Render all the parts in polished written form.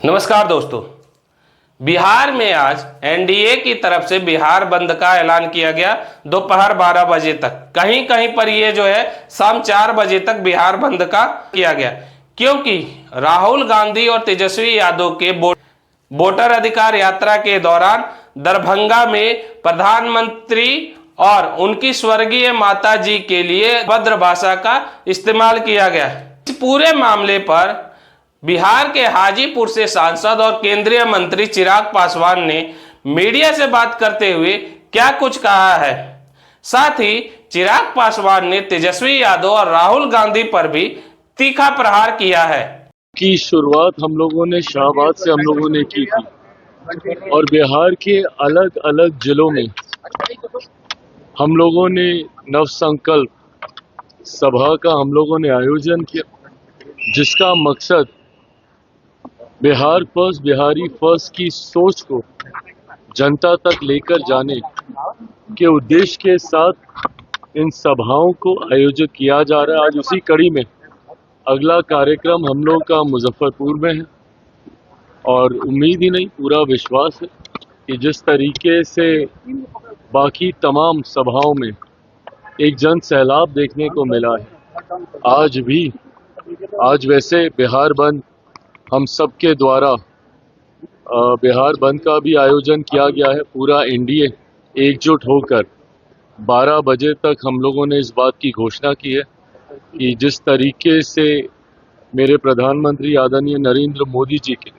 नमस्कार दोस्तों। बिहार में आज एनडीए की तरफ से बिहार बंद का ऐलान किया गया दोपहर 12 बजे तक। कहीं कहीं पर ये जो है शाम 4 बजे तक बिहार बंद का किया गया, क्योंकि राहुल गांधी और तेजस्वी यादव के वोटर अधिकार यात्रा के दौरान दरभंगा में प्रधानमंत्री और उनकी स्वर्गीय माता जी के लिए भद्र भाषा का इस्तेमाल किया गया। इस पूरे मामले पर बिहार के हाजीपुर से सांसद और केंद्रीय मंत्री चिराग पासवान ने मीडिया से बात करते हुए क्या कुछ कहा है। साथ ही चिराग पासवान ने तेजस्वी यादव और राहुल गांधी पर भी तीखा प्रहार किया है। की शुरुआत हम लोगों ने शाहबाद से हम लोगों ने की थी और बिहार के अलग अलग जिलों में हम लोगों ने नवसंकल्प सभा का हम लोगों ने आयोजन किया, जिसका मकसद बिहार फर्स्ट, बिहारी फर्स्ट की सोच को जनता तक लेकर जाने के उद्देश्य के साथ इन सभाओं को आयोजित किया जा रहा है। आज उसी कड़ी में अगला कार्यक्रम हम लोग का मुजफ्फरपुर में है और उम्मीद ही नहीं, पूरा विश्वास है कि जिस तरीके से बाकी तमाम सभाओं में एक जन सैलाब देखने को मिला है, आज वैसे बिहार बंद हम सबके द्वारा बिहार बंद का भी आयोजन किया गया है। पूरा एनडीए एकजुट होकर 12 बजे तक हम लोगों ने इस बात की घोषणा की है कि जिस तरीके से मेरे प्रधानमंत्री आदरणीय नरेंद्र मोदी जी के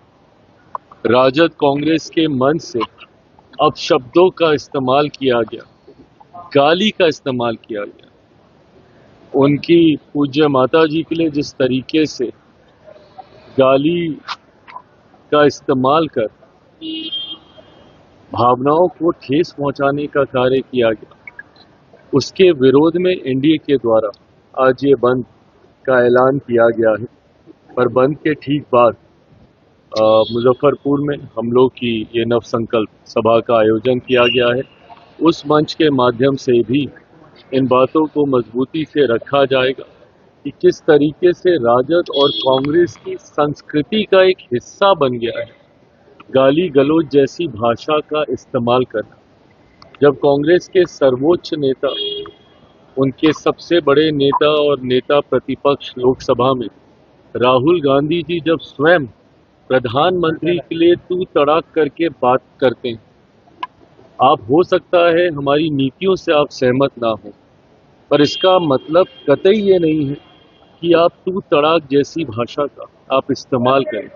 राजद कांग्रेस के मंच से अपशब्दों का इस्तेमाल किया गया, गाली का इस्तेमाल किया गया, उनकी पूज्य माता जी के लिए जिस तरीके से गाली का इस्तेमाल कर भावनाओं को ठेस पहुंचाने का कार्य किया गया, उसके विरोध में एनडीए के द्वारा आज ये बंद का ऐलान किया गया है। पर बंद के ठीक बाद मुजफ्फरपुर में हम लोग की ये नवसंकल्प सभा का आयोजन किया गया है। उस मंच के माध्यम से भी इन बातों को मजबूती से रखा जाएगा कि किस तरीके से राजद और कांग्रेस की संस्कृति का एक हिस्सा बन गया है गाली गलौज जैसी भाषा का इस्तेमाल करना। जब कांग्रेस के सर्वोच्च नेता, उनके सबसे बड़े नेता और नेता प्रतिपक्ष लोकसभा में राहुल गांधी जी जब स्वयं प्रधानमंत्री के लिए तू तड़ाक करके बात करते हैं, आप हो सकता है हमारी नीतियों से आप सहमत ना हो, पर इसका मतलब कतई ये नहीं है कि आप तू तड़ाक जैसी भाषा का आप इस्तेमाल करें।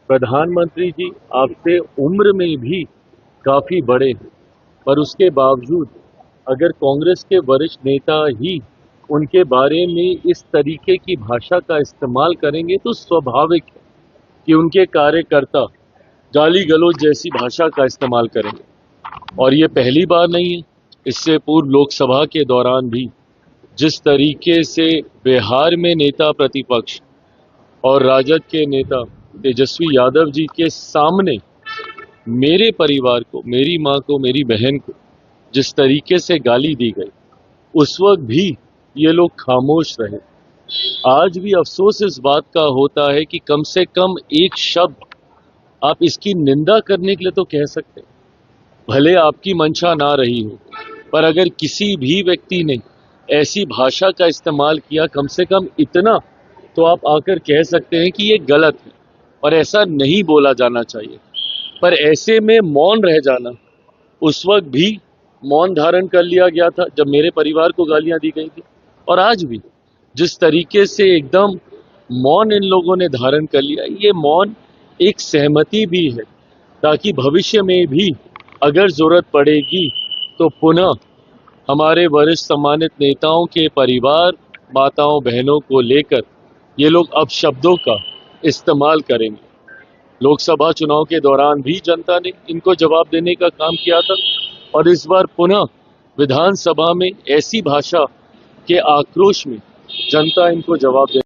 प्रधानमंत्री जी आपसे उम्र में भी काफ़ी बड़े हैं, पर उसके बावजूद अगर कांग्रेस के वरिष्ठ नेता ही उनके बारे में इस तरीके की भाषा का इस्तेमाल करेंगे तो स्वाभाविक है कि उनके कार्यकर्ता गाली गलौज जैसी भाषा का इस्तेमाल करेंगे। और ये पहली बार नहीं है, इससे पूर्व लोकसभा के दौरान भी जिस तरीके से बिहार में नेता प्रतिपक्ष और राजद के नेता तेजस्वी यादव जी के सामने मेरे परिवार को, मेरी मां को, मेरी बहन को जिस तरीके से गाली दी गई, उस वक्त भी ये लोग खामोश रहे। आज भी अफसोस इस बात का होता है कि कम से कम एक शब्द आप इसकी निंदा करने के लिए तो कह सकते हैं, भले आपकी मंशा ना रही हो, पर अगर किसी भी व्यक्ति ने ऐसी भाषा का इस्तेमाल किया, कम से कम इतना तो आप आकर कह सकते हैं कि ये गलत है और ऐसा नहीं बोला जाना चाहिए। पर ऐसे में मौन रह जाना, उस वक्त भी मौन धारण कर लिया गया था जब मेरे परिवार को गालियां दी गई थी, और आज भी जिस तरीके से एकदम मौन इन लोगों ने धारण कर लिया, ये मौन एक सहमति भी है ताकि भविष्य में भी अगर जरूरत पड़ेगी तो पुनः हमारे वरिष्ठ सम्मानित नेताओं के परिवार, माताओं, बहनों को लेकर ये लोग अपशब्दों का इस्तेमाल करेंगे। लोकसभा चुनाव के दौरान भी जनता ने इनको जवाब देने का काम किया था और इस बार पुनः विधानसभा में ऐसी भाषा के आक्रोश में जनता इनको जवाब दे